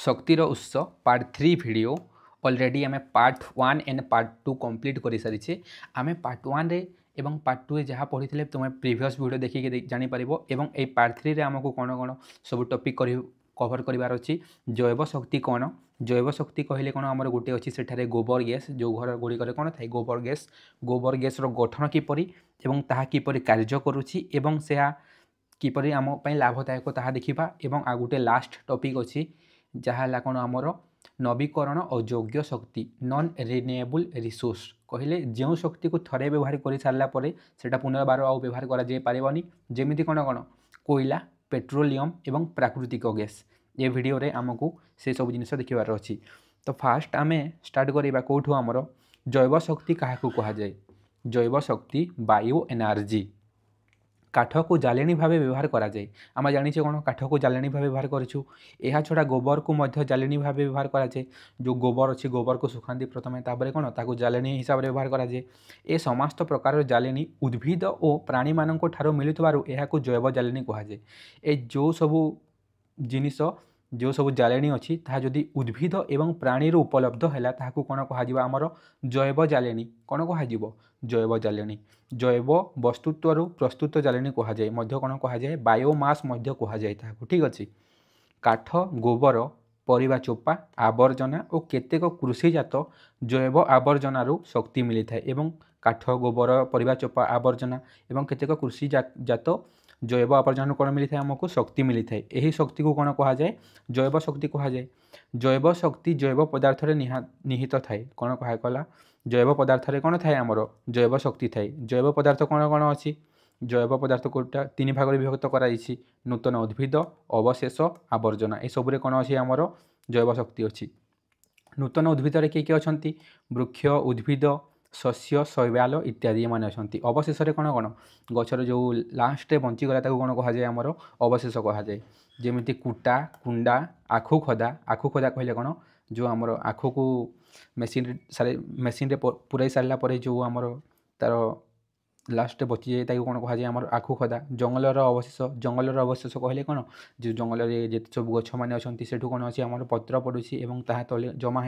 शक्तिर उत्स part 3 video already आम part 1 and part 2 complete कर सारी आम पार्ट 1 रे एवं पार्ट 2 जहाँ पढ़ी तुम प्रीवियस वीडियो देखिए जापर एवं ये पार्ट 3 रे आमको कौन कौन सब टॉपिक कवर करार अच्छी जैव शक्ति कौन जैव शक्ति कहले कौन आमर गोटे अच्छी सेठारे गोबर गैस जो घर गुड़िक कौन थाए गोबर गैस गठन किपरि एवं ताहा किपरि कार्य करुछि एवं से किपरि आम पई लाभदायक ताहा देखिबा एवं आ गोटे लास्ट टॉपिक अच्छी जहाँ कौन आमर नवीकरण अयोग्य शक्ति नॉन रिन्यूएबल रिसोर्स कहले जो शक्ति को थरे व्यवहार कर सारापर से पुनर्बार आउ व्यवहार कर जमी कौन कौन कोयला पेट्रोलियम एवं प्राकृतिक गैस ये वीडियो रे आमको से सब जिन देखार अच्छी। तो फास्ट आम स्टार्ट करवा कौटू आमर जैव शक्ति क्या कहुए जैव शक्ति बायो एनर्जी काठ को जालेनी भाव व्यवहार कराए आम जाने कौन काठ को जालेनी भाव व्यवहार करूँ यह छड़ा गोबर को मध्य जालेनी भाव व्यवहार कराए जो गोबर अच्छी गोबर को सुखाती प्रथम तापर कौन ताको जालेनी हिसाब से व्यवहार कराए ए समस्त प्रकार जालेनी उद्भिद और प्राणी मानक ठारो मिलुथिबारु एहाकु जैव जालेनी कहुए ए जो सबू जिनिस जो सब जालेनी अच्छी ताहा जदि उद्भिद एवं प्राणी उपलब्ध है ताहाकु कौन कह आमर जैव जालेनी कौन कह जैव जालेनी जैव वस्तुत्व प्रस्तुत जालेनी कहुए मध्य कौन कहुए बायोमास मध्य कहुए ताहाकु ठीक अच्छे। काठ गोबर परिबा चोपा आवर्जना और केतेक कृषिजात जैव आवर्जनारू शक्ति मिली थाए एवं काठ गोबर परिबा चोपा आवर्जना एवं केतेक कृषिजात जैव आवर्जना कौन मिली थाए आमको शक्ति मिली थाए यही शक्ति को कौन कहुए जैव शक्ति कहुए। जैव शक्ति जैव पदार्थ निहित थाए कौन कहला जैव पदार्थ कौन थाए आमर जैव शक्ति थाए जैव पदार्थ कौन कौन अच्छी जैव पदार्थ कोटा तीन भाग विभक्त कराई नूतन उद्भिद अवशेष आवर्जना ये सबुरे कौन अच्छी आमर जैव शक्ति अच्छी। नूतन उद्भिद किए किए अच्छा वृक्ष उद्भिद शस्य शैवाल इत्यादि मान अच्छा अवशेष कौन कौन गचर जो लास्ट बंचीगला कौन कहुए आमर अवशेष कहुए जमी कुटा कुंडा आखु खदा कहले कौन जो आमर आखु को मेसीन पुराई सारापर जो आमर तार लास्ट बची जाए कौन कहुए आमर आखु खदा जंगलर अवशेष कहले कौन जो जंगल जिते सब गछ मैंने अच्छा से कौन अच्छी आम पत्र पड़ुची और ता तले जमा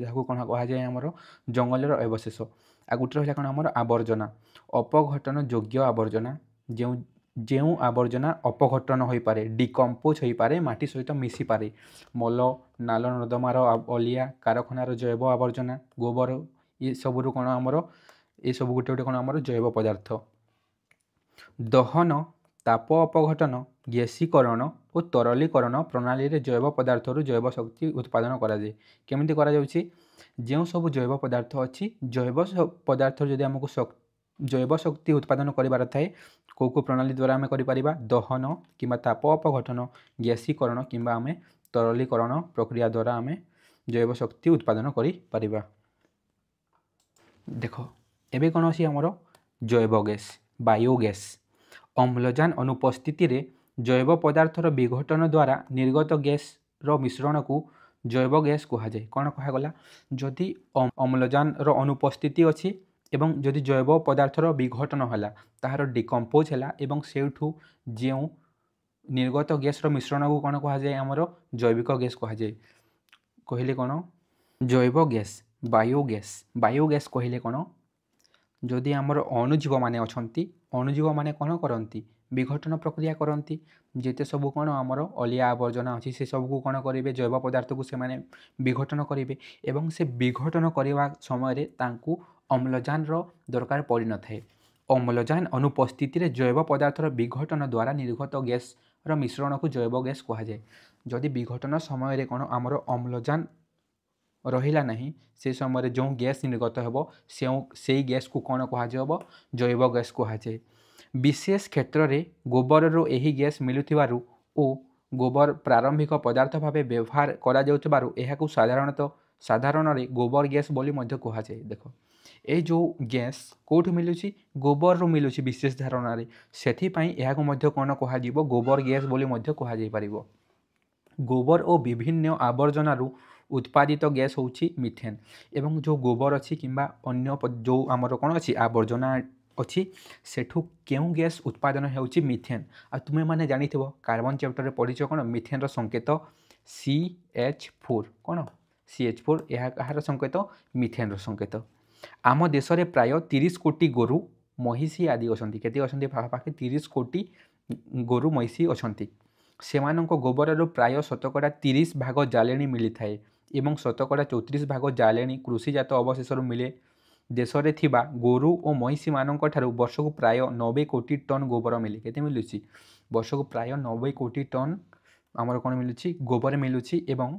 हो कौन कहुए आमर जंगलर अवशेष आ गोटे रहा कौन आमर आवर्जना अपघटन योग्य आवर्जना जो आवर्जना अपघटन हो पारे डिकम्पोज हो पारे माटी सहित मिसी पारे मल नाल नर्दमार अलिया कारखानार जैव आवर्जना गोबर ये सबू कौन आमर ये सब गोटे गोटे कौन आमर जैव पदार्थ। दहन ताप अपघटन गैसीकरण और तरलीकरण प्रणाली रे जैव पदार्थ जैव शक्ति उत्पादन कराए केमिति करा जाउछि जो सब जैव पदार्थ अच्छी जैव पदार्थ जदि आमको जैव शक्ति उत्पादन करार थाए को प्रणाली द्वारा आम कर दहन कि ताप अपघटन गैसीकरण कि आम तरलीकरण प्रक्रिया द्वारा आम जैव शक्ति उत्पादन कर देख एबे कौन अच्छी आमर जैव गैस बायोगैस अम्लजान अनुपस्थिति रे जैव पदार्थर विघटन द्वारा निर्गत गैस रो मिश्रण को जैव गैस कहुए कौन कहगला जदि अम्लजान रो अनुपस्थिति अच्छी एवं जदि जैव पदार्थर विघटन है ताहार डिकम्पोज है एवं सेठू जो निर्गत गैस रो मिश्रण को कौन कहुए आमर जैविक गैस कहुए कहले कौन जैव गैस बायोगैस कहले कौन जदि आमर अणुजीव माने अछंती अणुजीव माने कौन करती विघटन प्रक्रिया करती जिते सब कौन आमर अलिया आवर्जना अच्छी से सब को कौन करेंगे जैव पदार्थ को से विघटन करेंगे एवं से विघटन करने समय तांकु अम्लजान दरकार पड़ न थाए अम्लजान अनुपस्थिति रे जैव पदार्थर विघटन द्वारा निर्गत गैस मिश्रण को जैव गैस कहुए जदि विघटन समय कौन आमर अम्लजान रहिला नहीं से समय जो गैस निर्गत हो से गैस को कौन कह जैव गैस कहुए। विशेष क्षेत्र में गोबर यही गैस मिलुथिबारु ओ गोबर प्रारंभिक पदार्थ भाव व्यवहार करा जाउथिबारु एहाकु साधारण गोबर गैस बोली मध्य कहुए। देख ये जो गैस कौटू मिलूँ गोबर रू मिलूँ विशेष धारण से कौन कह गोबर गैस बोली मध्य कह गोबर और विभिन्न आवर्जनारू उत्पादित गैस होउछि मिथेन एवं जो गोबर अच्छी कि अन्य जो आमर कौन अच्छी आवर्जना अच्छी सेठू क्यों गैस उत्पादन होउछि मिथेन आ तुमे माने जानिथिबो कार्बन चैप्टर रे पढ़िछ कौन मिथेन रो संकेत CH4 କ'ଣ CH4 ଏହା କାହାର ସଂକେତ ମିଥେନ୍ର ସଂକେତ। ଆମ ଦେଶରେ ପ୍ରାୟ 30 କୋଟି ଗୋରୁ ମହିଷୀ ଆଦି ଅଛନ୍ତି। କେତେ ଅଛନ୍ତି ପାଖାପାଖି 30 କୋଟି ଗୋରୁ ମହିଷୀ ଅଛନ୍ତି। ସେମାନଙ୍କ ଗୋବରରୁ ପ୍ରାୟ ଶତକଡ଼ା 30 ଭାଗ ଜାଳେଣୀ ମିଳିଥାଏ ଏବଂ ଶତକଡ଼ା 34 ଭାଗ ଜାଳେଣୀ କୃଷିଜାତ ଅବଶେଷରୁ ମିଳେ। ଦେଶରେ ଥିବା ଗୋରୁ ଓ ମହିଷୀମାନଙ୍କଠାରୁ ବର୍ଷକୁ ପ୍ରାୟ 90 କୋଟି ଟନ୍ ଗୋବର ମିଳେ। କେତେ ମିଳୁଛି ବର୍ଷକୁ ପ୍ରାୟ 90 କୋଟି ଟନ୍ ଆମର କ'ଣ ମିଳୁଛି ଗୋବର ମିଳୁଛି ଏବଂ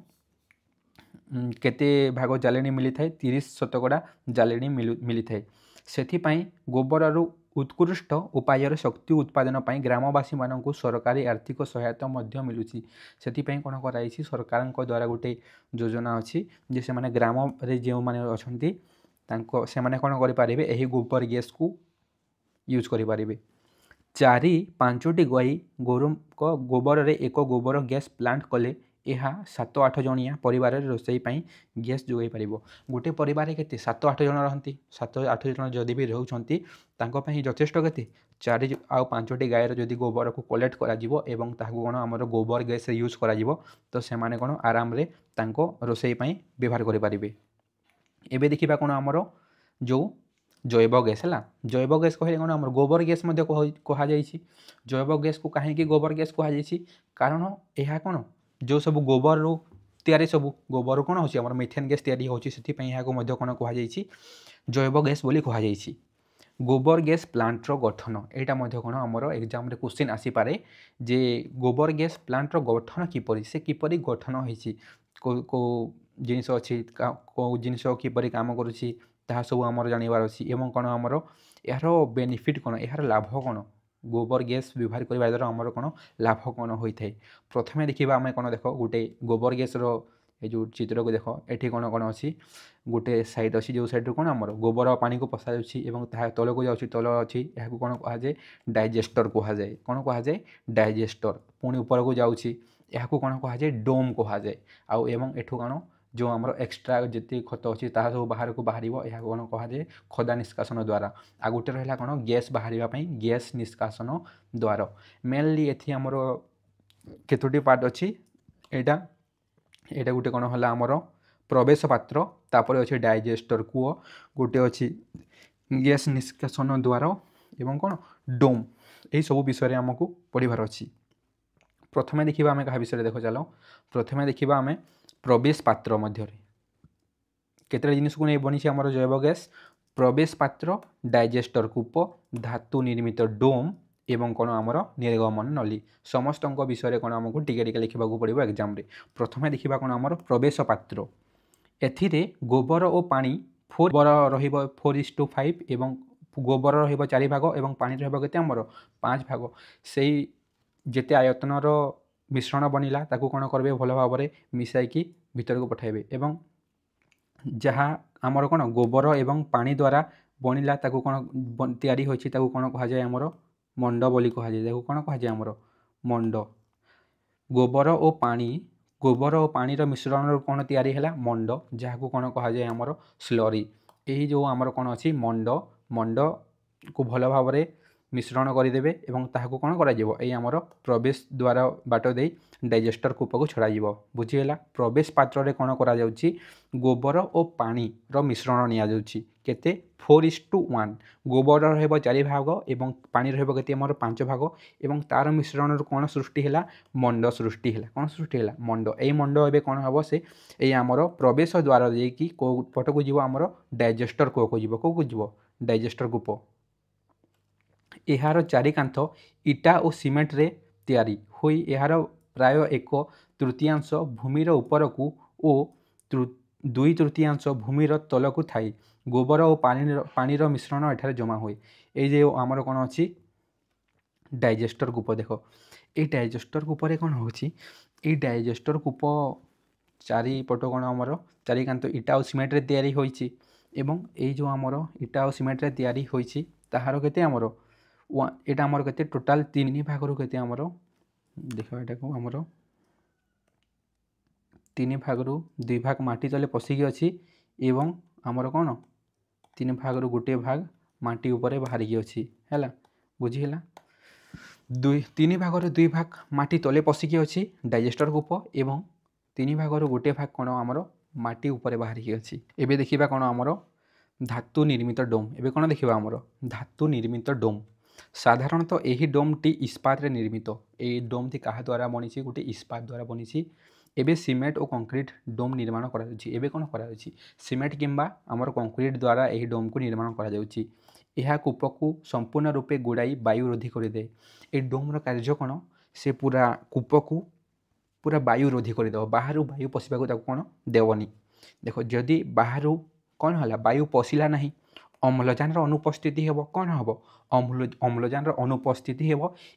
କେତେ ଭାଗ ଜାଳେଣୀ ମିଳିଥାଏ 30 ଶତକଡ଼ା ଜାଳେଣୀ ମିଳିଥାଏ। ସେଥିପାଇଁ ଗୋବରରୁ ଉତ୍କୃଷ୍ଟ ଉପାୟରେ ଶକ୍ତି ଉତ୍ପାଦନ ପାଇଁ ଗ୍ରାମବାସୀମାନଙ୍କୁ ସରକାରୀ ଆର୍ଥିକ ସହାୟତା ମଧ୍ୟ ମିଳୁଛି। ସେଥିପାଇଁ କ'ଣ କରାଯାଇଛି ସରକାରଙ୍କ ଦ୍ୱାରା ଗୋଟେ ଯୋଜନା ଅଛି ଯେ ସେମାନେ ଗ୍ରାମରେ ଯେଉଁମାନେ ଅଛନ୍ତି ସେମାନେ କ'ଣ କରିପାରିବେ ଏହି ଗୋବର ଗ୍ୟାସ୍କୁ ୟୁଜ୍ କରିପାରିବେ। 4-5ଟି ଗାଈ ଗୋରୁଙ୍କ ଗୋବରରେ ଏକ ଗୋବର ଗ୍ୟାସ୍ ପ୍ଲାଣ୍ଟ କଲେ ଏହା 7-8 ଜଣିଆ ପରିବାରରେ ରୋଷେଇ ପାଇଁ ଗ୍ୟାସ୍ ଯୋଗାଇ ପାରିବ। ଗୋଟେ ପରିବାରରେ କେତେ 7-8 ଜଣ ରହନ୍ତି। 7-8 ଜଣ ଯଦି ବି ରହୁଛନ୍ତି ତାଙ୍କ ପାଇଁ ଯଥେଷ୍ଟ କେତେ 4 ଆଉ 5ଟି ଗାଈର ଯଦି ଗୋବରକୁ କଲେକ୍ଟ କରାଯିବ ଏବଂ ତାହାକୁ କ'ଣ ଆମର ଗୋବର ଗ୍ୟାସ୍ରେ ୟୁଜ୍ କରାଯିବ ତ ସେମାନେ କ'ଣ ଆରାମରେ ତାଙ୍କ ରୋଷେଇ ପାଇଁ ବ୍ୟବହାର କରିପାରିବେ। ଏବେ ଦେଖିବା କ'ଣ ଆମର ଯେଉଁ ଜୈବ ଗ୍ୟାସ୍ ହେଲା। ଜୈବ ଗ୍ୟାସ୍ କହିଲେ କ'ଣ ଆମର ଗୋବର ଗ୍ୟାସ୍ ମଧ୍ୟ କୁହାଯାଇଛି। ଜୈବ ଗ୍ୟାସ୍କୁ କାହିଁକି ଗୋବର ଗ୍ୟାସ୍ କୁହାଯାଇଛି କାରଣ ଏହା କ'ଣ ଯେଉଁ ସବୁ ଗୋବରରୁ ତିଆରି ସବୁ ଗୋବରରୁ କ'ଣ ହେଉଛି ଆମର ମିଥେନ୍ ଗ୍ୟାସ୍ ତିଆରି ହେଉଛି ସେଥିପାଇଁ ଏହାକୁ ମଧ୍ୟ କ'ଣ କୁହାଯାଇଛି ଜୈବ ଗ୍ୟାସ୍ ବୋଲି କୁହାଯାଇଛି। ଗୋବର ଗ୍ୟାସ୍ ପ୍ଲାଣ୍ଟର ଗଠନ ଏଇଟା ମଧ୍ୟ କ'ଣ ଆମର ଏକ୍ଜାମ୍ରେ କ୍ୱେଶ୍ଚିନ୍ ଆସିପାରେ ଯେ ଗୋବର ଗ୍ୟାସ୍ ପ୍ଲାଣ୍ଟର ଗଠନ କିପରି ସେ କିପରି ଗଠନ ହୋଇଛି କେଉଁ ଜିନିଷ ଅଛି କେଉଁ ଜିନିଷ କିପରି କାମ କରୁଛି ତାହା ସବୁ ଆମର ଜାଣିବାର ଅଛି ଏବଂ କ'ଣ ଆମର ଏହାର ବେନିଫିଟ୍ କ'ଣ ଏହାର ଲାଭ କ'ଣ ଗୋବର ଗ୍ୟାସ୍ ବ୍ୟବହାର କରିବା ଦ୍ୱାରା ଆମର କ'ଣ ଲାଭ କ'ଣ ହୋଇଥାଏ। ପ୍ରଥମେ ଦେଖିବା ଆମେ କ'ଣ ଦେଖ ଗୋଟେ ଗୋବର ଗ୍ୟାସ୍ର ଏ ଯେଉଁ ଚିତ୍ରକୁ ଦେଖ ଏଠି କ'ଣ କ'ଣ ଅଛି ଗୋଟେ ସାଇଡ଼୍ ଅଛି ଯେଉଁ ସାଇଡ଼୍ରୁ କ'ଣ ଆମର ଗୋବର ପାଣିକୁ ପଶାଯାଉଛି ଏବଂ ତାହା ତଳକୁ ଯାଉଛି ତଳ ଅଛି ଏହାକୁ କ'ଣ କୁହାଯାଏ ଡାଇଜେଷ୍ଟର କୁହାଯାଏ। କ'ଣ କୁହାଯାଏ ଡାଇଜେଷ୍ଟର। ପୁଣି ଉପରକୁ ଯାଉଛି ଏହାକୁ କ'ଣ କୁହାଯାଏ ଡୋମ୍ କୁହାଯାଏ। ଆଉ ଏବଂ ଏଠୁ କ'ଣ ଯେଉଁ ଆମର ଏକ୍ସଟ୍ରା ଯେତିକି ଖତ ଅଛି ତାହା ସବୁ ବାହାରକୁ ବାହାରିବ ଏହାକୁ କ'ଣ କୁହାଯାଏ ଖଦା ନିଷ୍କାସନ ଦ୍ୱାରା। ଆଉ ଗୋଟେ ରହିଲା କ'ଣ ଗ୍ୟାସ୍ ବାହାରିବା ପାଇଁ ଗ୍ୟାସ୍ ନିଷ୍କାସନ ଦ୍ୱାର। ମେନଲି ଏଠି ଆମର କେତୋଟି ପାର୍ଟ ଅଛି ଏଇଟା ଗୋଟେ କ'ଣ ହେଲା ଆମର ପ୍ରବେଶ ପାତ୍ର ତାପରେ ଅଛି ଡାଇଜେଷ୍ଟର କୂଅ ଗୋଟେ ଅଛି ଗ୍ୟାସ୍ ନିଷ୍କାସନ ଦ୍ୱାର ଏବଂ କ'ଣ ଡୋମ୍ ଏହିସବୁ ବିଷୟରେ ଆମକୁ ପଢ଼ିବାର ଅଛି। ପ୍ରଥମେ ଦେଖିବା ଆମେ କାହା ବିଷୟରେ ଦେଖ ଚାଲ ପ୍ରଥମେ ଦେଖିବା ଆମେ ପ୍ରବେଶ ପାତ୍ର ମଧ୍ୟରେ କେତେଟା ଜିନିଷକୁ ନେଇ ବନିଛି ଆମର ଜୈବ ଗ୍ୟାସ୍ ପ୍ରବେଶ ପାତ୍ର ଡାଇଜେଷ୍ଟର କୂପ ଧାତୁ ନିର୍ମିତ ଡୋମ୍ ଏବଂ କ'ଣ ଆମର ନିର୍ଗମନ ନଳୀ ସମସ୍ତଙ୍କ ବିଷୟରେ କ'ଣ ଆମକୁ ଟିକେ ଟିକେ ଲେଖିବାକୁ ପଡ଼ିବ ଏକ୍ଜାମ୍ରେ। ପ୍ରଥମେ ଦେଖିବା କ'ଣ ଆମର ପ୍ରବେଶ ପାତ୍ର ଏଥିରେ ଗୋବର ଓ ପାଣି ଗୋବର ରହିବ 4:5 ଏବଂ ଗୋବର ରହିବ 4 ଭାଗ ଏବଂ ପାଣି ରହିବ କେତେ ଆମର 5 ଭାଗ। ସେଇ ଯେତେ ଆୟତନର ମିଶ୍ରଣ ବନିଲା ତାକୁ କ'ଣ କରିବେ ଭଲ ଭାବରେ ମିଶାଇକି ଭିତରକୁ ପଠାଇବେ ଏବଂ ଯାହା ଆମର କ'ଣ ଗୋବର ଏବଂ ପାଣି ଦ୍ୱାରା ବନିଲା ତାକୁ କ'ଣ ତିଆରି ହୋଇଛି ତାକୁ କ'ଣ କୁହାଯାଏ ଆମର ମଣ୍ଡ ବୋଲି କୁହାଯାଏ। ତାକୁ କ'ଣ କୁହାଯାଏ ଆମର ମଣ୍ଡ। ଗୋବର ଓ ପାଣିର ମିଶ୍ରଣରୁ କ'ଣ ତିଆରି ହେଲା ମଣ୍ଡ ଯାହାକୁ କ'ଣ କୁହାଯାଏ ଆମର ସ୍ଲରି। ଏହି ଯେଉଁ ଆମର କ'ଣ ଅଛି ମଣ୍ଡକୁ ଭଲ ଭାବରେ ମିଶ୍ରଣ କରିଦେବେ ଏବଂ ତାହାକୁ କ'ଣ କରାଯିବ ଏଇ ଆମର ପ୍ରବେଶ ଦ୍ୱାର ବାଟ ଦେଇ ଡାଇଜେଷ୍ଟର କୂପକୁ ଛଡ଼ାଯିବ। ବୁଝିହେଲା। ପ୍ରବେଶ ପାତ୍ରରେ କ'ଣ କରାଯାଉଛି ଗୋବର ଓ ପାଣିର ମିଶ୍ରଣ ନିଆଯାଉଛି କେତେ 4:1 ଗୋବର ରହିବ 4 ଭାଗ ଏବଂ ପାଣି ରହିବ କେତେ ଆମର 5 ଭାଗ ଏବଂ ତା'ର ମିଶ୍ରଣରୁ କ'ଣ ସୃଷ୍ଟି ହେଲା ମଣ୍ଡ ସୃଷ୍ଟି ହେଲା। କ'ଣ ସୃଷ୍ଟି ହେଲା ମଣ୍ଡ। ଏଇ ମଣ୍ଡ ଏବେ କ'ଣ ହେବ ସେ ଏଇ ଆମର ପ୍ରବେଶ ଦ୍ୱାର ଦେଇକି କେଉଁ ପଟକୁ ଯିବ ଆମର ଡାଇଜେଷ୍ଟର କୂପକୁ ଯିବ କେଉଁକୁ ଯିବ ଡାଇଜେଷ୍ଟର କୂପ। ଏହାର ଚାରି କାନ୍ଥ ଇଟା ଓ ସିମେଣ୍ଟରେ ତିଆରି ହୋଇ ଏହାର ପ୍ରାୟ 1/3 ଭୂମିର ଉପରକୁ ଓ 2/3 ଭୂମିର ତଳକୁ ଥାଏ। ଗୋବର ଓ ପାଣିର ମିଶ୍ରଣ ଏଠାରେ ଜମା ହୁଏ। ଏଇ ଯେଉଁ ଆମର କ'ଣ ଅଛି ଡାଇଜେଷ୍ଟର କୂପ ଦେଖ ଏଇ ଡାଇଜେଷ୍ଟର କୂପରେ କ'ଣ ହେଉଛି ଏଇ ଡାଇଜେଷ୍ଟର କୂପ ଚାରିପଟ କ'ଣ ଆମର ଚାରି କାନ୍ଥ ଇଟା ଓ ସିମେଣ୍ଟରେ ତିଆରି ହୋଇଛି ଏବଂ ଏଇ ଯେଉଁ ଆମର ଇଟା ଓ ସିମେଣ୍ଟରେ ତିଆରି ହୋଇଛି ତାହାର କେତେ ଆମର ଏଇଟା ଆମର କେତେ ଟୋଟାଲ୍ 3 ଭାଗରୁ କେତେ ଆମର ଦେଖ ଏଟାକୁ ଆମର 3 ଭାଗରୁ 2 ଭାଗ ମାଟି ତଳେ ପଶିକି ଅଛି ଏବଂ ଆମର କ'ଣ 3 ଭାଗରୁ ଗୋଟିଏ ଭାଗ ମାଟି ଉପରେ ବାହାରିକି ଅଛି ହେଲା। ବୁଝିହେଲା। 3 ଭାଗରୁ 2 ଭାଗ ମାଟି ତଳେ ପଶିକି ଅଛି ଡାଇଜେଷ୍ଟର କୂପ ଏବଂ तीन भागर गोटे भाग कौन आमर माटी उपरे बाहरिकी अच्छी। एबे देखिबा कौन आमर धातु निर्मित डोम। एबे कौन देखिबा आमर धातु निर्मित डोम। साधारणतः यही डोमटी इस्पात निर्मित। ये डोमटी क्या द्वारा बनी गोटे इस्पात द्वारा बनी। एबे सीमेंट और कंक्रीट डोम निर्माण कराଯାଉଛି। एबे कौन कराଯାଉଛି सीमेंट किंबा आमर कंक्रीट द्वारा यही डोम को निर्माण कराଯାଉଛି। यह कूपकू संपूर्ण रूपे गुड़ाई वायु रोधी करदे। ये डोम्र कार्य कौन से पूरा कूपकू पूरा वायु रोधी करदेव। बाहर वायु पशिबा कौन देवनी। देख जदि बाहर कौन है वायु पशिला ना अम्लजान अनुपस्थिति हे कौन हम अम्लजान अनुपस्थिति हे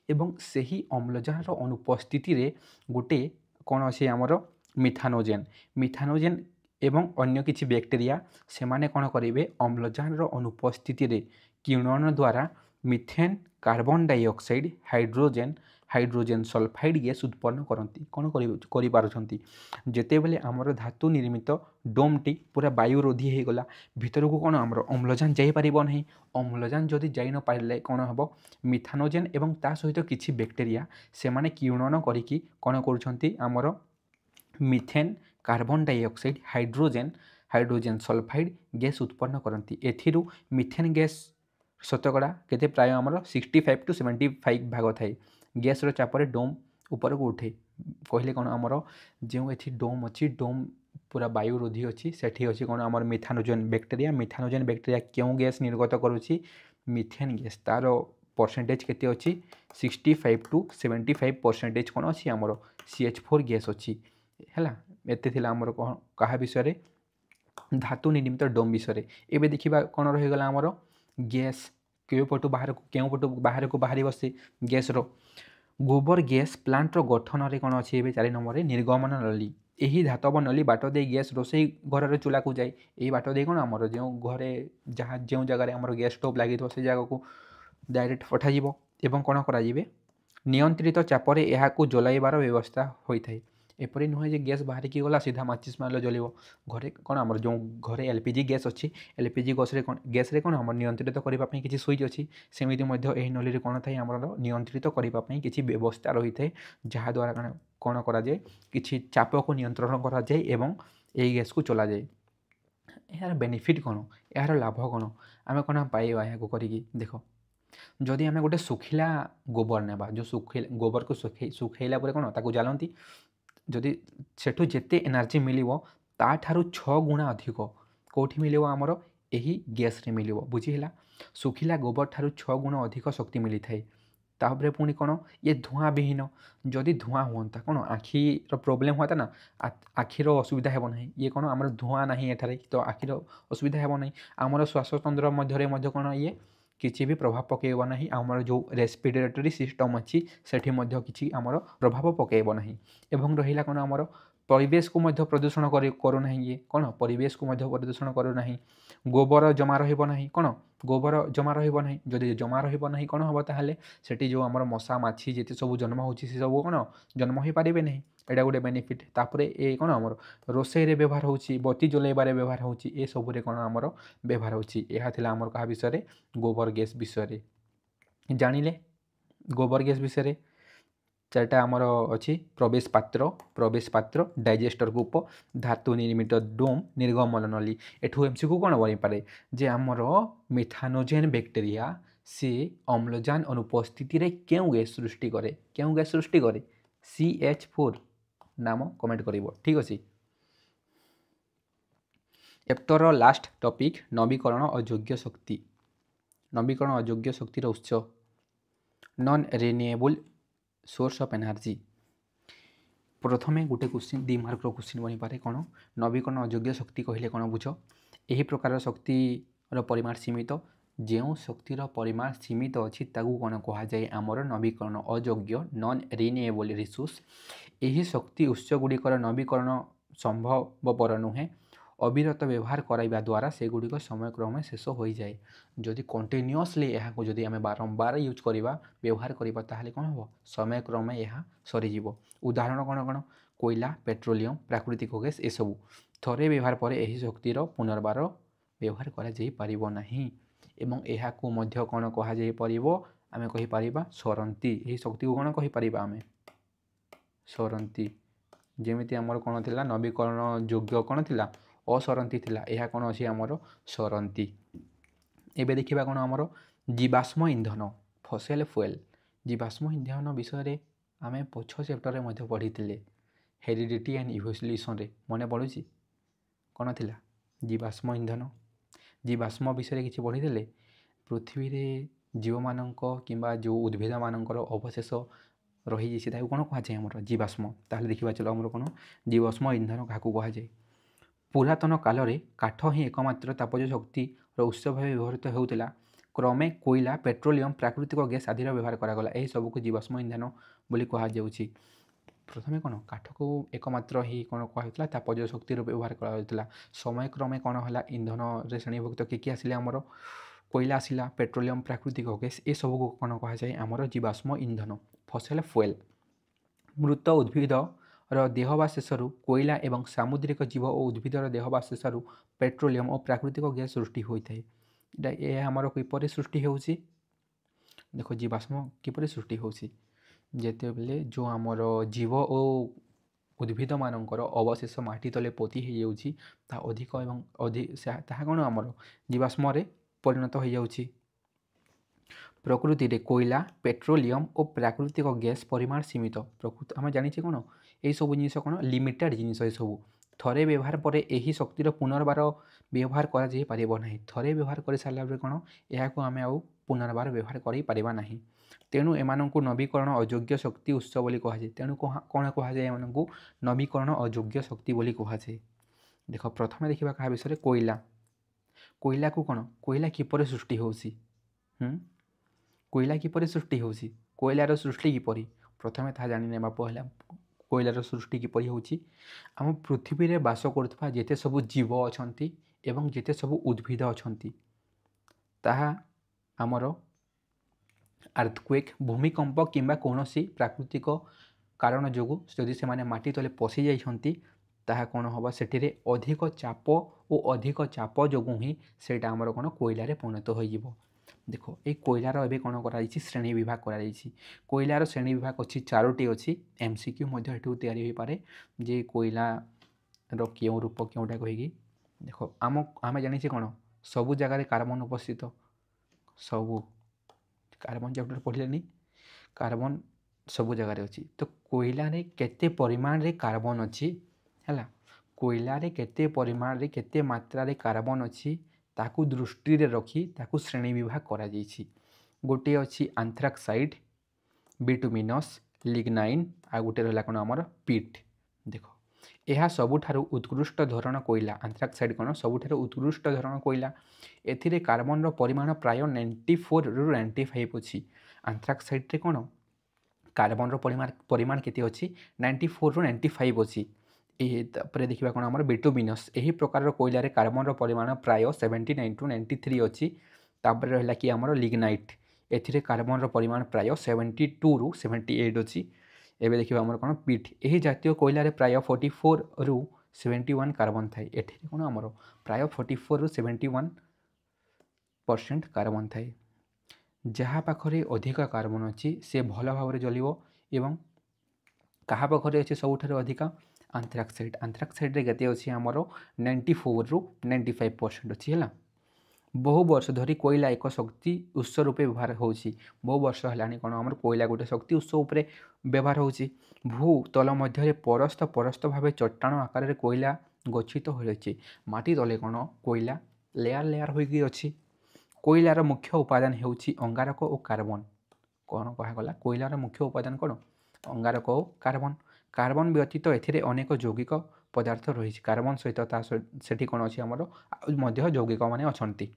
एवं सही अम्लजान अनुपस्थिति रे गोटे कौन अच्छे आमर मिथानोजेन। मिथानोजेन एवं अन्य किछि बैक्टेरिया से माने कौन करेंगे अम्लजान अनुपस्थिति रे किण्वन द्वारा methane carbon dioxide hydrogen hydrogen sulphide gas उत्पन्न करती। कौन करिपारुछंती जेते बेले आमर धातु निर्मित डोमटी पूरा वायु रोधी हो गला भितर को कौन आमर अम्लजान जाई परिबो नहीं। अम्लजान जदि जाई न पारिले कौन हम मिथानोजेन एवं ता सहित किछि बैक्टेरिया से माने किण्वन करिकी कौन करुछंती आमर methane carbon dioxide hydrogen hydrogen sulphide gas उत्पन्न करती। एथिरु मिथेन गैस शतकड़ा केते प्राय आमर 65 to 75 भाग थाए। गैस चापर डोम ऊपर को उठे कहले कौन आमर जो एथि डोम अच्छी डोम पूरा वायु रोधी अच्छी सेठी अच्छी कौन आमर मिथानोजेन बैक्टेरिया। मिथानोजेन बैक्टेरिया क्यों गैस निर्गत करुच्ची मिथेन गैस तार परसेंटेज केते अच्छी 65 to 75% कौन अच्छी आमर CH4 गैस अच्छी है। एते थिला आमर कहा विषय धातु निर्मित डोम विषय। एबे देखिबा कौन रहीगला आमर गैस क्यों पटु बाहर को बाहरी बसे गैस रो गोबर गैस प्लांट गठन में कौन अच्छे 4 नंबर निर्गमन नली। यही धातव नली बाट दे गैस रोसई घर चूल्हा को जाए यही बाट दे कौन आमर जो घरे जहाँ जो जगह आमर गैस स्टोव लगी से जगह को डायरेक्ट पठाଯିବ एवं कौन कराଯିबे नियंत्रित चापर यह जलाइबार व्यवस्था होता है। एपरी नुहे जे गैस बाहर की गला सीधा माचिस मारले जलिब घरे कौन आमर जो घरे LPG गैस अच्छी LPG गैस रे कौन आमर नियंत्रित करने किसी स्विच अच्छी सेमिति यही नली कौन थाए आमर नियंत्रित करने किसी व्यवस्था रही है जहाँद्वारा कौन कराए कि चाप को नियंत्रण कराए एवं यही गैस को चला जाए। यार बेनिफिट कौन यार लाभ कौन आम कौन पाइबा यहाँ करी देख जदि आम गोटे सुखिला गोबर नेबा जो गोबर को सुखैला कौन ताकू जालती जदि सेठू जेते एनर्जी मिलिवो ताठारु 6 गुणा अधिक कौटी मिलिवो आमर यही गैस रे मिलिवो बुझीला। सुखिला गोबर ठारु 6 गुण अधिक शक्ति मिली थाए। तापरे पुणी कौन ये धुआं विहीन जदि धुआं हुआ कौन आखिर प्रोब्लेम होता ना आखिर असुविधा हेब ना ये कौन आमर धुआं ना एठारे तो आखिर असुविधा हेब ना आमर श्वासतंत्र मध्य कौन ये किसी भी प्रभाव पकेब ना आमर जो रेस्पिरेटरी सिस्टम अच्छी सेठी मध्य किसी आमर प्रभाव पकेब ना एवं रहिला कौन आमर परिवेश को मध्य प्रदूषण करूना ये कौन परिवेश को मध्य प्रदूषण करूना गोबर जमा रहा कौन गोबर जमा रहा जदि जमा रहा कौन हम ताहले सेठी जो आमर मशा माछी जिते सब जन्म होची से सब कौन जन्म हो पारे नहीं एटा गोटे बेनिफिट। तापरे ये कौन आमर रोषे रे व्यवहार होची बत्ती जलाइबारे व्यवहार होची ए सबुरे कौन आमर व्यवहार होची। यह थिला आमर कहा विषय गोबर गैस विषय जानिले गोबर गैस विषय चार्टा आमर अच्छी प्रवेश पात्र डाइजेस्टर कूप धातु निर्मित डोम निर्गमन नली। एठू MCQ कौन बनी पारे जे आमर मिथानोजेन बैक्टेरिया से अम्लजान अनुपस्थिति रे क्यों गैस सृष्टि करे CH4 नाम कमेंट करिवो ठीक अछि। चैप्टर लास्ट टॉपिक नवीकरण अयोग्य शक्तिर उत्स non renewable source of energy. प्रथमे गोटे क्वेश्चन 2 मार्क क्वेश्चन बनी पारे कौन नवीकरण अयोग्य शक्ति कहले कौन बुझ यही प्रकार शक्तिर परिमाण सीमित जो शक्तिर परिमाण सीमित अच्छी ताकू कौन कह जाए आमर नवीकरण अयोग्य नॉन रिन्यूएबल रिसोर्स। यही शक्ति उत्स गुड़िकर नवीकरण संभवपर नुहे अविरत व्यवहार कराइबा द्वारा से गुड़िक समय क्रमे शेष हो जाए। जदि कंटिन्यूअसली यहाँ जदि आम बारंबार यूज करवा व्यवहार करवा ताहले कौन हम समय क्रमे यह सरीज। उदाहरण कौन कौन कोयला पेट्रोलियम प्राकृतिक गैस ये सब थरे व्यवहार पर यही शक्तिर पुनर्बार व्यवहार करा एवं यह कौन कह आम कहीपर सरंती यही शक्ति को कौन कहीपर आम सरंती जेमिति आमर कौन थिला नवीकरण योग्य कौन थिला असरंती थिला यह कौन अच्छी आमर सरंती। एबे देखिबा कौन आमर जीवाश्म इंधन फॉसिल फ्यूएल जीवाश्म इंधन विषय आम पछ चैप्टर में पढ़ी हेरिडिटी एंड इवोल्यूशन रे मन पड़ुची कौन थिला जीवाश्म इंधन जीवाश्म विषय किसी पढ़ी पृथ्वी रे जीव मानक किंबा जो उद्भिद मानकर अवशेष रही जाए कौन कहुए आमर जीवाश्म। ताहले देखिबा चलो आमर कौन जीवाश्म इंधन क्या कहुए। पुरातन काल रे काठ ही एकमात्र तापज शक्तिर उत्स भाव व्यवहृत होउतिला क्रमे कोयला पेट्रोलियम प्राकृतिक गैस आदि व्यवहार करागला यही सबको जीवाश्म इंधन बोली कहुई। प्रथमे कौन काठ को एकमात्र ही कौन कहला तापज शक्तिर व्यवहार करा समय क्रमे कौन है इंधन रे श्रेणीभुक्त किए आसिले आमर कोयला आसिला पेट्रोलियम प्राकृतिक गैस ये सब को कौन कहुए आमर जीवाश्म इंधन फॉसिल फ्यूएल। मृत उद्भिद देहवाशेषु कोयला एवं सामुद्रिक जीव और उद्भिदर देहवाशेषु पेट्रोलियम और प्राकृतिक गैस सृष्टि होता है। यह आमर किपर सृष्टि होउछि देखो जीवाश्म किपर सृष्टि होउछि जेते बेले जो आमर जीव और उद्भिद मानकर अवशेष माटी तले पोती हो जाउछि ता अधिक एवं ताहा कौन आमर जीवाश्म रे परिणत हो जाउछि। प्रकृति रे कोयला पेट्रोलियम और प्राकृतिक गैस परिमाण सीमित प्रकृति आम जानी कौन यही सब जिन कौन लिमिटेड जिन सब थरे व्यवहार पर यही शक्तिर पुनर्बार व्यवहार कर थरे व्यवहार कर सारा कौन यह आम आउ पुनर्बार व्यवहार कर तेणु एमानंकु नवीकरण अयोग्य शक्ति उत्स बोली कहुए। तेणु कौन कहुए एमानंकु नवीकरण अयोग्य शक्ति बोली कहुए। देख प्रथम देखा क्या विषय कोयला कोयला को कौन कोयला किपर सृष्टि होउछि कोयला किपर सृष्टि होउछि कोयलार सृष्टि किपर प्रथमे ता जानि नेबा पहला कोयलार सृष्टि किपर होउछि आम पृथ्वी रे बास करथबा जेते सब जीव अछंती एवं जेते सब उद्भिद अछंती ताहा आमर अर्थक्वेक भूमिकंप किंबा कौनसी प्राकृतिक कारण जोगु जदि से माने माटी तले पशि जाइछंती ताहा कौन हम से अधिक चाप और अधिक चाप जोगु ही सेटा आमर कौन कोयला रे परिणत हो। देखो ये कोयलार एवं कौन कर श्रेणी विभाग कर कोयलार श्रेणी विभाग अच्छी चारोटी अच्छी एमसीक्यू तैयारी हो पारे जे कोयलार क्यों रूप क्योंटा कहीकि देखो आम जानी कौन सबू जगार कार्बन उपस्थित सबू कार्बन चैप्टर पढ़िले कार्बन सबू जगार अच्छी तो कोयला रे केते परिमाण रे कार्बन अच्छी है कोयला रे केते परिमाण रे केते मात्रा रे कार्बन अच्छी ताकू दृष्टि रे रखी ताकू श्रेणी विभाग करा जाइछि। गोटे अच्छी आंथ्राक्साइड बिटुमिनस लिग्नाइन आ गोटे रहा कौन आमर पिट। देखो यह सबुठारु उत्कृष्ट धरण कोयला आंथ्राक्साइड कौन सबुठारु उत्कृष्ट धरण कोयला एथिरे कार्बन परिमाण प्राय 94 रु 95 अच्छी आंथ्राक्साइड रे कौन कार्बन परिमाण केते अच्छी 94 रु 95 अच्छी। ये देखा कौन आम बिटुमिनस यही प्रकार कोयला रे कार्बन परिमाण प्राय 79 टू 93 अच्छी। तापर रहा कि आमर लिग्नाइट एथिरे कार्बन परिमाण प्राय 72 रु 78 अच्छी। एबे देखिबा हमर कोन पिट एही जातीय कोयला रे प्राय 44 रु 71 कार्बन थाए एठी कोन हमर प्राय 44 रु 71% कार्बन थाए जहाँ पाखरे अधिक कार्बन अच्छी से भल भाव जलिबो एवं कहा पाखरे अच्छे सबुठारे अधिक आंथ्राक्साइड रे केते अछि हमर 94 रु 95% अछि हैला। बहु वर्ष धरी कोयला एक शक्ति उत्स रूपे व्यवहार होउछि बहु वर्ष है कौन आम कोयला गोटे शक्ति उत्स उपरे व्यवहार होउछि। भू तल मध्य परस्त परस्त भाव चट्टाण आकार रे कोयला गच्छित हो रही माटी तले कौन कोयला लेयार लेयार होगी अच्छी। कोयलार मुख्य उपादान हेउछि अंगारक और कार्बन कौन कहगला कोयलार मुख्य उपादान कौन अंगारक और कार्बन कार्बन व्यतीत एथिरे अनेक यौगिक पदार्थ रही कार्बन सहित सेठी कौन अच्छी आमर मध्य यौगिक माने अछंती।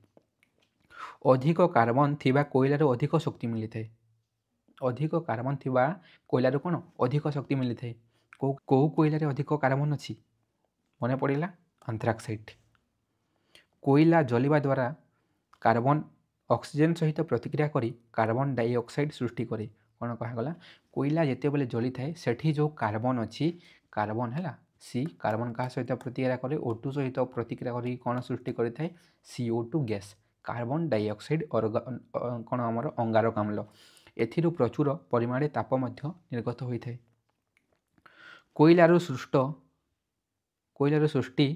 अधिक कार्बन थिबा कोयलार अधिक शक्ति मिली थाए अधिक कार्बन थिबा कोयलार कौन अधिक शक्ति मिली थाए को कोयलार अधिक कार्बन अच्छी मन पड़ा आंथ्राक्साइड। कोयला जलिबा द्वारा कार्बन ऑक्सीजन सहित प्रतिक्रिया करी कार्बन डाइऑक्साइड सृष्टि करे कौन कहगला कोयला जिते बेले जली थाए सेठी जो कार्बन अच्छी कार्बन है सी कार्बन क्या सहित प्रतिक्रिया करे O2 सहित प्रतिक्रिया करी कौन सृष्टि करि थाए CO2 गैस कार्बन डाइऑक्साइड कौन आमर अंगारकाम्ल एथिरु प्रचुर परिमाण ताप निर्गत होता है। कोयलारू सृष्टि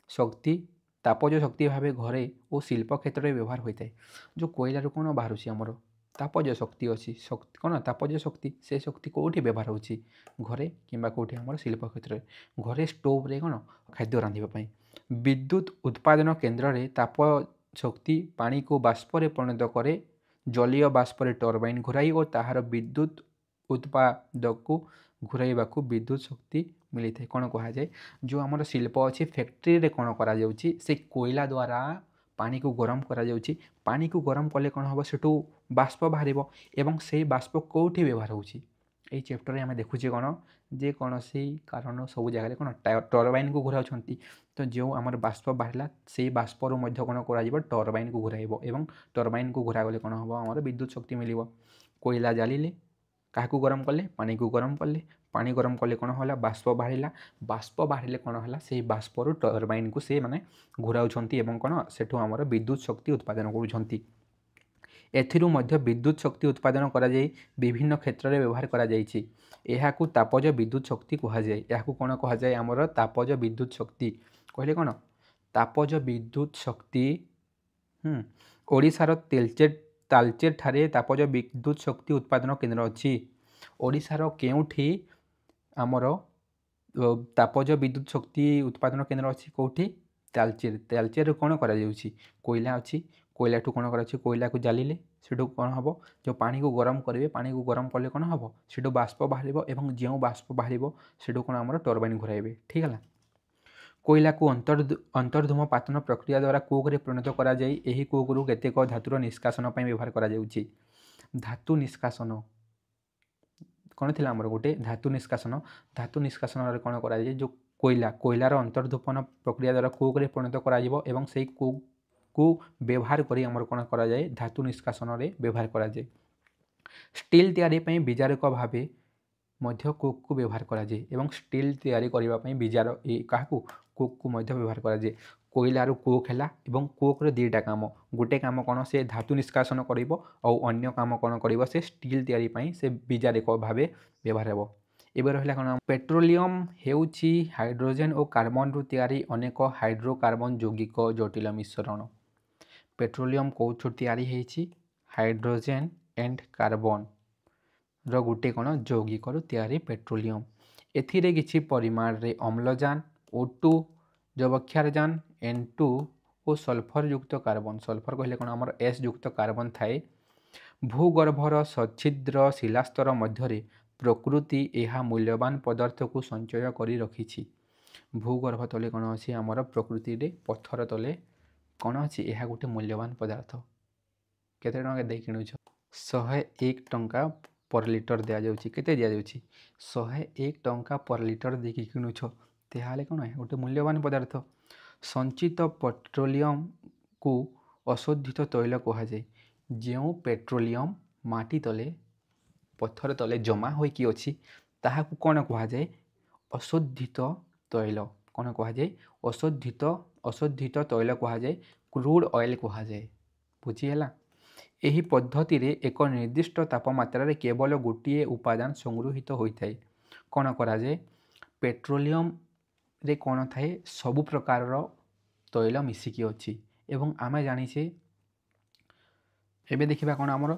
शक्ति तापज शक्ति भाव घरे और शिल्प क्षेत्र में व्यवहार होता है। जो कोयलारू कौन बाहर आमर तापज शक्ति अच्छी शक्ति कौन तापज शक्ति से शक्ति कौटी व्यवहार होची घरे किंबा कौटी आमर शिल्प क्षेत्र में घरे स्टोव रे कौन खाद्य रांधिबा विद्युत उत्पादन केन्द्र में ताप शक्ति पानी को बाष्प रे परिणत करे जलीय बाष्प रे टर्बाइन घुराई और ताहार विद्युत उत्पादक को घुराइबा विद्युत शक्ति मिली है। कौन कह जाए जो आमर शिल्प अच्छी फैक्ट्री रे कौन करा जाउची से कोयला द्वारा पानी को गरम करा जाउची पानी को गरम कले कौन हम सेठू बाष्प बाहर एवं से बाष्प कौटी व्यवहार होची यही चैप्टर आम देखुचे कौन जे कौन से कारण सब जगह कौन टर्बाइन को घुराउछंती तो जो आमर बाष्प बाहरला से बाष्पर कौन कर टर्बाइन को घुराइब एवं टर्बाइन को घुरागले कौन हम आमर विद्युत शक्ति मिल कोयला जालिले क्या गरम कले पानी को गरम कले पानी गरम कले कौन होला बाष्प बाहर कौन होला से बाष्पर टर्बाइन को से माने घुराउछंती एवं कौन सेठू आमर विद्युत शक्ति उत्पादन करुछंती एथिरु मध्य विद्युत शक्ति उत्पादन करा जाई विभिन्न क्षेत्र में व्यवहार करा जाइछि एहाकू तापज विद्युत शक्ति कहा जाए एहाकू कौन कहा जाए आमर तापज विद्युत शक्ति कहले कौन तापज विद्युत शक्ति ओडिशार तालचेर ठारे तापज विद्युत शक्ति उत्पादन केन्द्र अच्छी ओडिशार केउठी आमर तापज विद्युत शक्ति उत्पादन केन्द्र अच्छी कौटी तालचेर कौन करा जाउछि कोयला अच्छी कोयला ठू कौन कर कोयला को जालिले सेठू कौन हम जो पानी को गरम करेंगे पानी को गरम कले कौन हम सेठू बाष्प बाहर एवं जो बाष्प बाहर सेठू कौन आमर टर्बाइन घुराइबे ठीक है। कोयला को अंतर्धूम पातन प्रक्रिया द्वारा कोक रे परिणत करा जाई एही कोक रु केतेक धातुर निष्कासन पई व्यवहार करा जाउछि धातु निष्कासन कौन थी आमर गोटे धातु निष्कासन रे कौन करा जाए जो कोयलार अंतर्धूपन प्रक्रिया द्वारा कोक रे परिणत करा जिवो एवं सेही कोक को व्यवहार करी आमर कौन करा जाए धातु निष्कासन रे व्यवहार करा जाए स्टील तैयारी पई विजारक भावे मध्य कोक को व्यवहार करा जाए एवं स्टील तैयारी करबा पई विजार काहाकू कोक को मध्य व्यवहार करा जाए कोयलारू कोक है एवं कोक रे दुईटा काम गोटे काम कौन से धातु निष्कासन करिवो और अन्य काम कौन करिवो से स्टील तैयारी पई से विजारक भावे व्यवहार हेबो एबे रहला कौन पेट्रोलियम हेउछि हाइड्रोजन और कार्बन रु तैयारी अनेक हाइड्रोकार्बन यौगिक जटिल मिश्रण पेट्रोलियम कौथु तैयारी हेछि हाइड्रोजन एंड कार्बन रो गुटे कौन यौगिक तैयारी पेट्रोलियम एथिरे किछि परिमाण रे अम्लजान O2 जबक्षारजान N2 और सल्फर युक्त कार्बन सल्फर कहले कौन आमर S युक्त कार्बन थाए भूगर्भर सच्छिद्र शिलास्तर मध्य प्रकृति यह मूल्यवान पदार्थ को संचय करी रखिछि भूगर्भ तले कौन अच्छी आमर प्रकृति रे पत्थर तले कौन अच्छी यह गोटे मूल्यवान पदार्थ केते टंका दे किणुछ 101 टंका पर लिटर दिया जाउछि केते दिया जाउछि 101 टंका पर लिटर देखि किणुछ तेहाले कौन है गोटे मूल्यवान पदार्थ संचित पेट्रोलियम को अशोधित तैल कह जाए जो पेट्रोलियम माटी तले पत्थर तले जमा होइकी अछि ताहाकू कौन कह जाए अशोधित तैल कौन कह जाए अशोधित तैल कह जाए क्रूड ऑयल कह जाए बुझीगला एही पद्धति रे एक निर्दिष्ट तापमात्रा रे केवल गोटे उपादान संगृहित होइथाय कौन करा जाए पेट्रोलियम रे कौन थाए सबु प्रकार तैल मिसिकी अच्छी एवं आमे जानिछे एबे देखिबा कौन आमर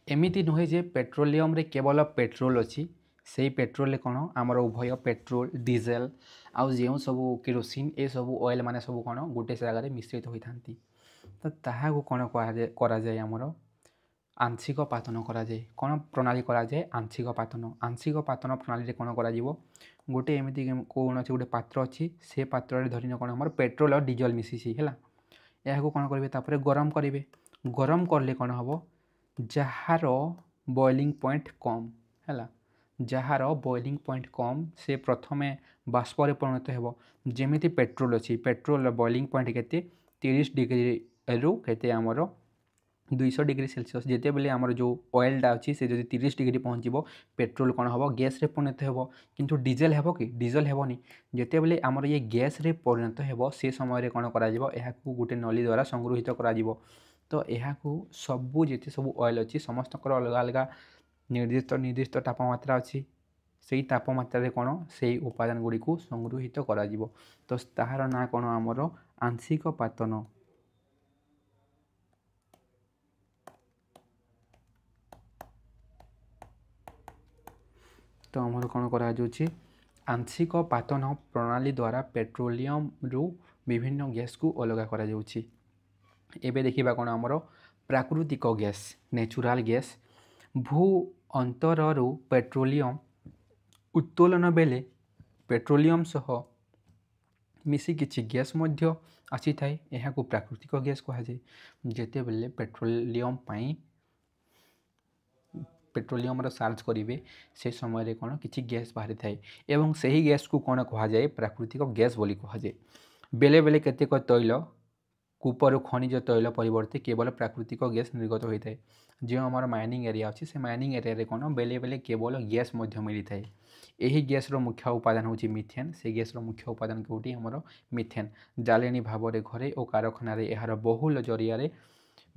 एमिति नुहे जे पेट्रोलियम रे केवल पेट्रोल अच्छी से पेट्रोल रे कौन आमर उभय पेट्रोल डीजेल आउ जो सब केरोसिन ए सब ऑयल माने सब कौन गोटे जगह मिश्रित होइथांती तो ताहाकू कौन करा जाए आमर आंशिक पातन करा जाए कौन प्रणाली करा जाए आंशिक पातन प्रणाली रे कौन करा जीवो गोटे एमिति कौन अच्छे गोटे पात्र अच्छी से पात्र रे धरिन कौन आमर पेट्रोल और डीजेल मिसिछि हैला याकू कौन करिवे तापरे गरम करिवे गरम करले कौन हबो जहार बॉइलिंग पॉइंट कम हैला जहार बॉइलिंग पॉइंट कम से प्रथमे बाष्प रे परिणत हेबो जेमिति पेट्रोल अच्छी पेट्रोल बॉइलिंग पॉइंट केते 30 डिग्री रु केते आमर 200 डिग्री सेल्सियस जिते बेले आमर जो ऑयलटा अच्छी से जब 30 डिग्री पहुँचो पेट्रोल कौन हम गैस रे परिणत हेबो किंतु डीजेल हेबो कि डीजेल हेबोनी जिते बेले आमर ये गैस रे परिणत हेबो से समय रे कौन करा जिवो एहाकू गोटे नली द्वारा संगृहित करा जिवो तो एहाकू सबू जिते सब ऑयल अच्छी समस्त अलग अलग निर्दिष्ट तापमात्रा अच्छी ସେଇ ତାପମାତ୍ରାରେ କ'ଣ ସେଇ ଉପାଦାନ ଗୁଡ଼ିକୁ ସଂଗୃହୀତ କରାଯିବ। ତ ତାହାର ନାଁ କ'ଣ ଆମର ଆଂଶିକ ପାତନ। ତ ଆମର କ'ଣ କରାଯାଉଛି ଆଂଶିକ ପାତନ ପ୍ରଣାଳୀ ଦ୍ୱାରା ପେଟ୍ରୋଲିୟମରୁ ବିଭିନ୍ନ ଗ୍ୟାସ୍କୁ ଅଲଗା କରାଯାଉଛି। ଏବେ ଦେଖିବା କ'ଣ ଆମର ପ୍ରାକୃତିକ ଗ୍ୟାସ୍ ନ୍ୟାଚୁରାଲ୍ ଗ୍ୟାସ୍। ଭୂ ଅନ୍ତରରୁ ପେଟ୍ରୋଲିୟମ ଉତ୍ତୋଳନ ବେଳେ ପେଟ୍ରୋଲିୟମ ସହ ମିଶି କିଛି ଗ୍ୟାସ୍ ମଧ୍ୟ ଆସିଥାଏ, ଏହାକୁ ପ୍ରାକୃତିକ ଗ୍ୟାସ୍ କୁହାଯାଏ। ଯେତେବେଳେ ପେଟ୍ରୋଲିୟମର ସାର୍ଜ କରିବେ ସେ ସମୟରେ କ'ଣ କିଛି ଗ୍ୟାସ୍ ବାହାରିଥାଏ ଏବଂ ସେହି ଗ୍ୟାସ୍କୁ କ'ଣ କୁହାଯାଏ ପ୍ରାକୃତିକ ଗ୍ୟାସ୍ ବୋଲି କୁହାଯାଏ। ବେଳେ ବେଳେ କେତେକ ତୈଳ କୂପରୁ ଖଣିଜ ତୈଳ ପରିବର୍ତ୍ତେ କେବଳ ପ୍ରାକୃତିକ ଗ୍ୟାସ୍ ନିର୍ଗତ ହୋଇଥାଏ। ଯେଉଁ ଆମର ମାଇନିଂ ଏରିଆ ଅଛି ସେ ମାଇନିଂ ଏରିଆରେ କ'ଣ ବେଳେ ବେଳେ କେବଳ ଗ୍ୟାସ୍ ମଧ୍ୟ ମିଳିଥାଏ। ଏହି ଗ୍ୟାସ୍ର ମୁଖ୍ୟ ଉପାଦାନ ହେଉଛି ମିଥେନ୍। ସେ ଗ୍ୟାସ୍ର ମୁଖ୍ୟ ଉପାଦାନ କେଉଁଠି ଆମର ମିଥେନ୍। ଜାଳେଣୀ ଭାବରେ ଘରେ ଓ କାରଖାନାରେ ଏହାର ବହୁଳ ଜରିଆରେ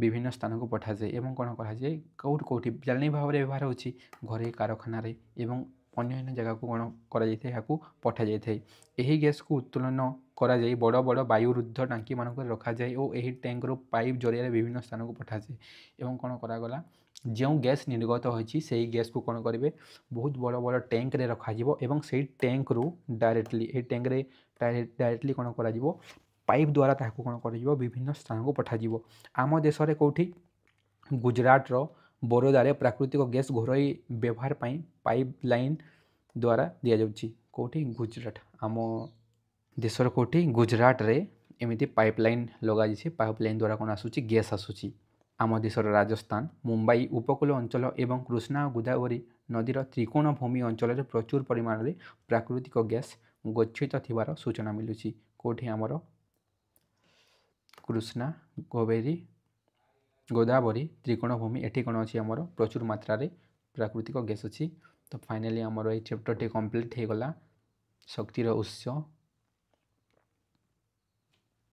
ବିଭିନ୍ନ ସ୍ଥାନକୁ ପଠାଯାଏ ଏବଂ କ'ଣ କରାଯାଏ କେଉଁଠି ଜାଳେଣୀ ଭାବରେ ବ୍ୟବହାର ହେଉଛି ଘରେ କାରଖାନାରେ ଏବଂ ଅନ୍ୟାନ୍ୟ ଜାଗାକୁ କ'ଣ କରାଯାଇଥାଏ ଏହାକୁ ପଠାଯାଇଥାଏ। ଏହି ଗ୍ୟାସ୍କୁ ଉତ୍ତୋଳନ କରାଯାଇ ବଡ଼ ବଡ଼ ବାୟୁରୁଦ୍ଧ ଟାଙ୍କିମାନଙ୍କରେ ରଖାଯାଏ ଓ ଏହି ଟ୍ୟାଙ୍କରୁ ପାଇପ୍ ଜରିଆରେ ବିଭିନ୍ନ ସ୍ଥାନକୁ ପଠାଯାଏ ଏବଂ କ'ଣ କରାଗଲା ଯେଉଁ ଗ୍ୟାସ୍ ନିର୍ଗତ ହୋଇଛି ସେହି ଗ୍ୟାସ୍କୁ କ'ଣ କରିବେ ବହୁତ ବଡ଼ ବଡ଼ ଟ୍ୟାଙ୍କରେ ରଖାଯିବ ଏବଂ ସେହି ଟ୍ୟାଙ୍କରୁ ଡାଇରେକ୍ଟଲି କ'ଣ କରାଯିବ ପାଇପ୍ ଦ୍ୱାରା ତାହାକୁ କ'ଣ କରାଯିବ ବିଭିନ୍ନ ସ୍ଥାନକୁ ପଠାଯିବ। ଆମ ଦେଶରେ କେଉଁଠି ଗୁଜରାଟର ବରୋଦାରେ ପ୍ରାକୃତିକ ଗ୍ୟାସ୍ ଘରୋଇ ବ୍ୟବହାର ପାଇଁ ପାଇପ୍ ଲାଇନ୍ ଦ୍ୱାରା ଦିଆଯାଉଛି। କେଉଁଠି ଗୁଜରାଟ, ଆମ ଦେଶର କେଉଁଠି ଗୁଜରାଟରେ ଏମିତି ପାଇପ୍ ଲାଇନ୍ ଲଗାଯାଇଛି। ପାଇପ୍ ଲାଇନ୍ ଦ୍ୱାରା କ'ଣ ଆସୁଛି ଗ୍ୟାସ୍ ଆସୁଛି। ଆମ ଦେଶର ରାଜସ୍ଥାନ, ମୁମ୍ବାଇ ଉପକୂଳ ଅଞ୍ଚଳ ଏବଂ କୃଷ୍ଣା ଓ ଗୋଦାବରୀ ନଦୀର ତ୍ରିକୋଣ ଭୂମି ଅଞ୍ଚଳରେ ପ୍ରଚୁର ପରିମାଣରେ ପ୍ରାକୃତିକ ଗ୍ୟାସ୍ ଗଚ୍ଛିତ ଥିବାର ସୂଚନା ମିଳୁଛି। କେଉଁଠି ଆମର କୃଷ୍ଣା ଗୋଦାବରୀ ତ୍ରିକୋଣ ଭୂମି, ଏଠି କ'ଣ ଅଛି ଆମର ପ୍ରଚୁର ମାତ୍ରାରେ ପ୍ରାକୃତିକ ଗ୍ୟାସ୍ ଅଛି। ତ ଫାଇନାଲି ଆମର ଏଇ ଚାପ୍ଟରଟି କମ୍ପ୍ଲିଟ୍ ହୋଇଗଲା ଶକ୍ତିର ଉତ୍ସ।